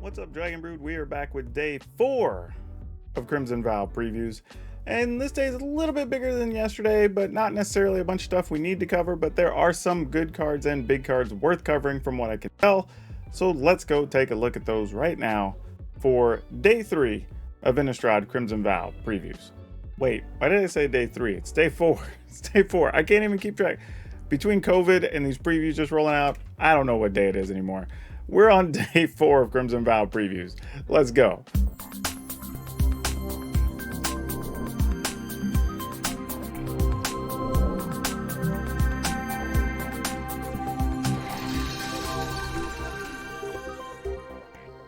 What's up, Dragon Brood? We are back with day 4 of Crimson Vow previews. And this day is a little bit bigger than yesterday, but not necessarily a bunch of stuff we need to cover, but there are some good cards and big cards worth covering from what I can tell. So let's go take a look at those right now for day 3 of Innistrad Crimson Vow previews. Wait, why did I say day 3? It's day 4. It's day 4. I can't even keep track. Between COVID and these previews just rolling out, I don't know what day it is anymore. We're on day 4 of Crimson Vow previews. Let's go.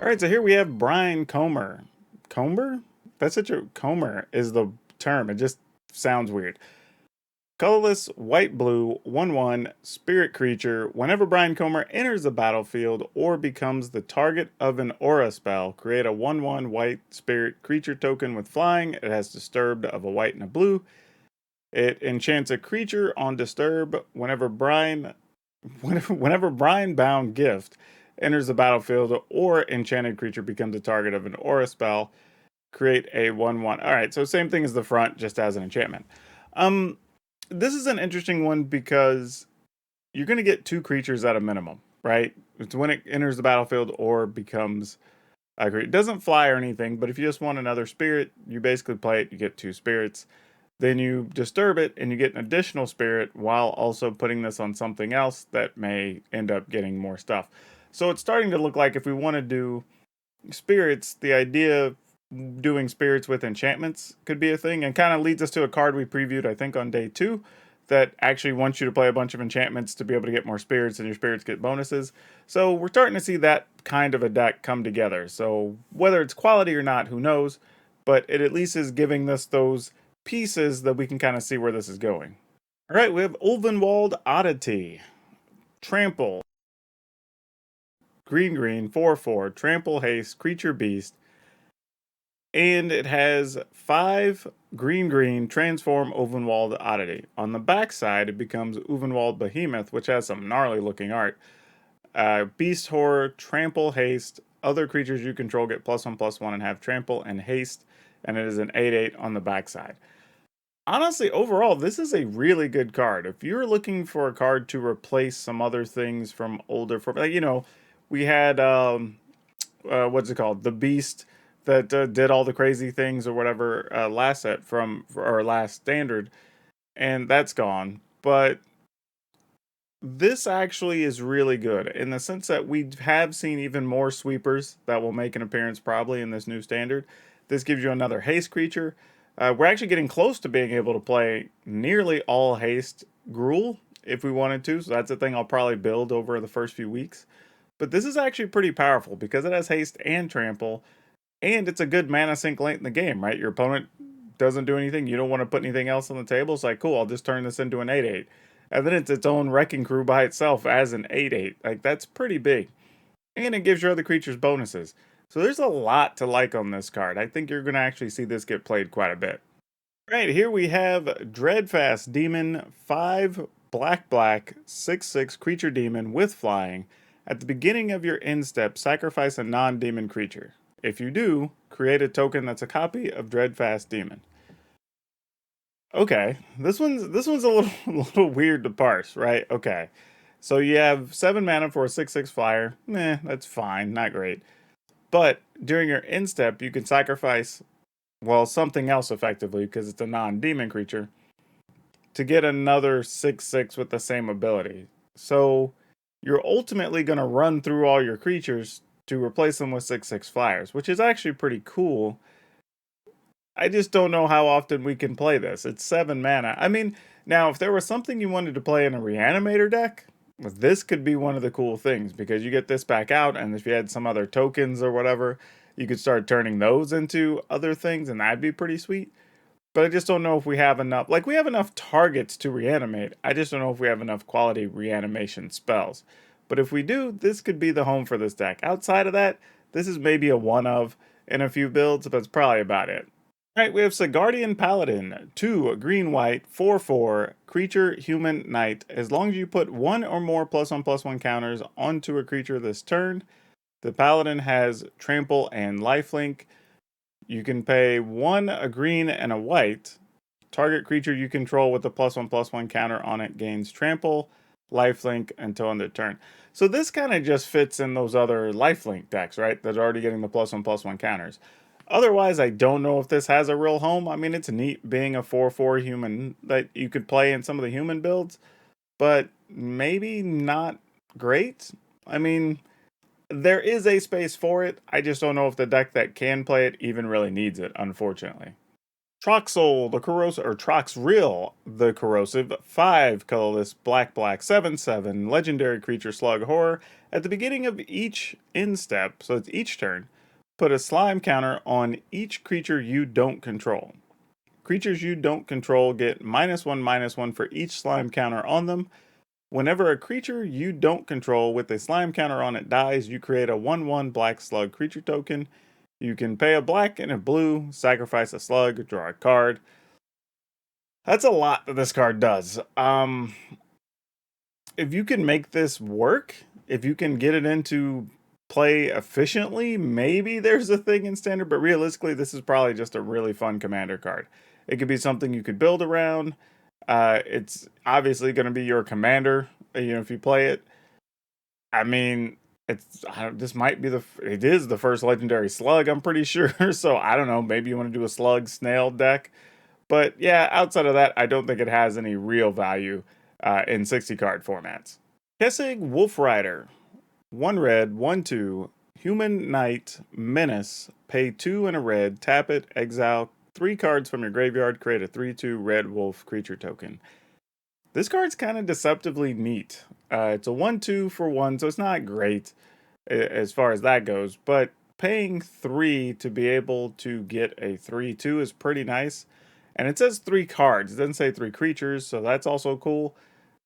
All right, so here we have Brian Comer. Comer? That's such a... Comer is the term. It just sounds weird. Colorless, white-blue, 1/1, spirit creature. Whenever Brian Comer enters the battlefield or becomes the target of an aura spell, create a 1/1 white spirit creature token with flying. It has disturbed of a white and a blue. It enchants a creature on disturb. Whenever Brian bound gift enters the battlefield or enchanted creature becomes the target of an aura spell, create a 1/1. All right, so same thing as the front, just as an enchantment. This is an interesting one because you're going to get 2 creatures at a minimum, right? It's when it enters the battlefield or becomes a creature. It doesn't fly or anything, but if you just want another spirit, you basically play it, you get 2 spirits. Then you disturb it and you get an additional spirit while also putting this on something else that may end up getting more stuff. So it's starting to look like if we want to do spirits, the idea of doing spirits with enchantments could be a thing, and kind of leads us to a card we previewed, I think, on day 2 that actually wants you to play a bunch of enchantments to be able to get more spirits, and your spirits get bonuses. So we're starting to see that kind of a deck come together. So whether it's quality or not, who knows, but it at least is giving us those pieces that we can kind of see where this is going. All right, we have Ulvenwald Oddity. Trample. Green, 4/4. Trample, haste, creature, beast. And it has 5 green, transform Ulvenwald Oddity. On the backside, it becomes Ulvenwald Behemoth, which has some gnarly looking art. Beast Horror, trample, haste. Other creatures you control get +1/+1 and have trample and haste. And it is an 8/8 on the backside. Honestly, overall, this is a really good card. If you're looking for a card to replace some other things from older, we had, what's it called? The Beast that did all the crazy things or whatever last set or last standard, and that's gone. But this actually is really good in the sense that we have seen even more sweepers that will make an appearance probably in this new standard. This gives you another haste creature. We're actually getting close to being able to play nearly all haste Gruul if we wanted to, so that's a thing I'll probably build over the first few weeks. But this is actually pretty powerful because it has haste and trample. And it's a good mana sink late in the game, right? Your opponent doesn't do anything. You don't want to put anything else on the table. It's like, cool, I'll just turn this into an 8/8. And then it's its own wrecking crew by itself as an 8/8. Like, that's pretty big. And it gives your other creatures bonuses. So there's a lot to like on this card. I think you're going to actually see this get played quite a bit. Right, here we have Dreadfast Demon, 5 black, 6/6 creature demon with flying. At the beginning of your end step, sacrifice a non-demon creature. If you do, create a token that's a copy of Dreadfast Demon. Okay, this one's a little weird to parse, right? Okay, so you have 7 mana for a 6/6 flyer. That's fine, not great. But during your end step, you can sacrifice, well, something else effectively because it's a non-demon creature to get another 6/6 with the same ability. So you're ultimately going to run through all your creatures to replace them with 6/6 flyers, which is actually pretty cool. I just don't know how often we can play this. It's 7 mana. I mean, now, if there was something you wanted to play in a Reanimator deck, this could be one of the cool things, because you get this back out, and if you had some other tokens or whatever, you could start turning those into other things, and that'd be pretty sweet. But I just don't know if we have enough. Like, we have enough targets to reanimate. I just don't know if we have enough quality reanimation spells. But if we do, this could be the home for this deck. Outside of that, this is maybe a one of in a few builds, but it's probably about it. All right, we have Saguardian Paladin, 2 green-white, 4/4, creature, human, knight. As long as you put 1 or more +1/+1 counters onto a creature this turn, The Paladin has Trample and Lifelink. You can pay 1, a green, and a white. Target creature you control with a +1/+1 counter on it gains Trample, Lifelink until end of turn. So this kind of just fits in those other Lifelink decks, right? That are already getting the +1/+1 counters. Otherwise, I don't know if this has a real home. I mean, it's neat being a 4/4 human that you could play in some of the human builds, but maybe not great. I mean, there is a space for it. I just don't know if the deck that can play it even really needs it, unfortunately. Troxel, the Corrosive, or Troxreal, the Corrosive, 5 colorless, black, 7/7, legendary creature slug horror. At the beginning of each end step, so it's each turn, put a slime counter on each creature you don't control. Creatures you don't control get -1/-1 for each slime counter on them. Whenever a creature you don't control with a slime counter on it dies, you create a 1/1 black slug creature token. You can pay a black and a blue, sacrifice a slug, draw a card. That's a lot that this card does. If you can make this work, if you can get it into play efficiently, maybe there's a thing in standard, but realistically, this is probably just a really fun commander card. It could be something you could build around. It's obviously going to be your commander, if you play it. I mean, this might be it is the first legendary slug, I'm pretty sure. So I don't know, maybe you want to do a slug snail deck. But yeah, outside of that, I don't think it has any real value in 60 card formats. Kessig Wolf Rider. 1 red, 1/2, human knight, menace, pay 2 and a red, tap it, exile 3 cards from your graveyard, create a 3/2 red wolf creature token. This card's kind of deceptively neat. It's a 1/2 for 1, so it's not great as far as that goes, but paying 3 to be able to get a 3/2 is pretty nice. And it says 3 cards, it doesn't say 3 creatures, so that's also cool.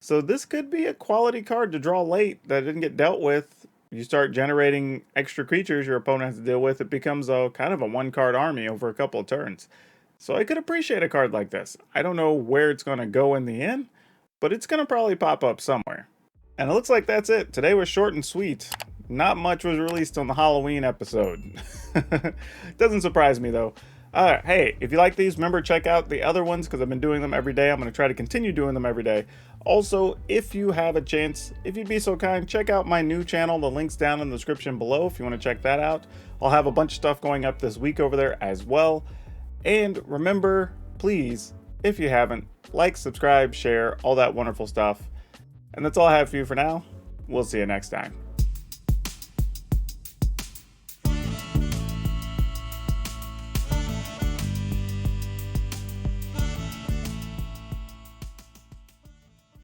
So this could be a quality card to draw late that didn't get dealt with. You start generating extra creatures your opponent has to deal with, it becomes a kind of a 1-card army over a couple of turns. So I could appreciate a card like this. I don't know where it's going to go in the end, but it's going to probably pop up somewhere. And it looks like that's it. Today was short and sweet. Not much was released on the Halloween episode. Doesn't surprise me though. Hey, if you like these, remember check out the other ones because I've been doing them every day. I'm going to try to continue doing them every day. Also, if you have a chance, if you'd be so kind, check out my new channel. The link's down in the description below if you want to check that out. I'll have a bunch of stuff going up this week over there as well. And remember, please, if you haven't, like, subscribe, share, all that wonderful stuff. And that's all I have for you for now. We'll see you next time.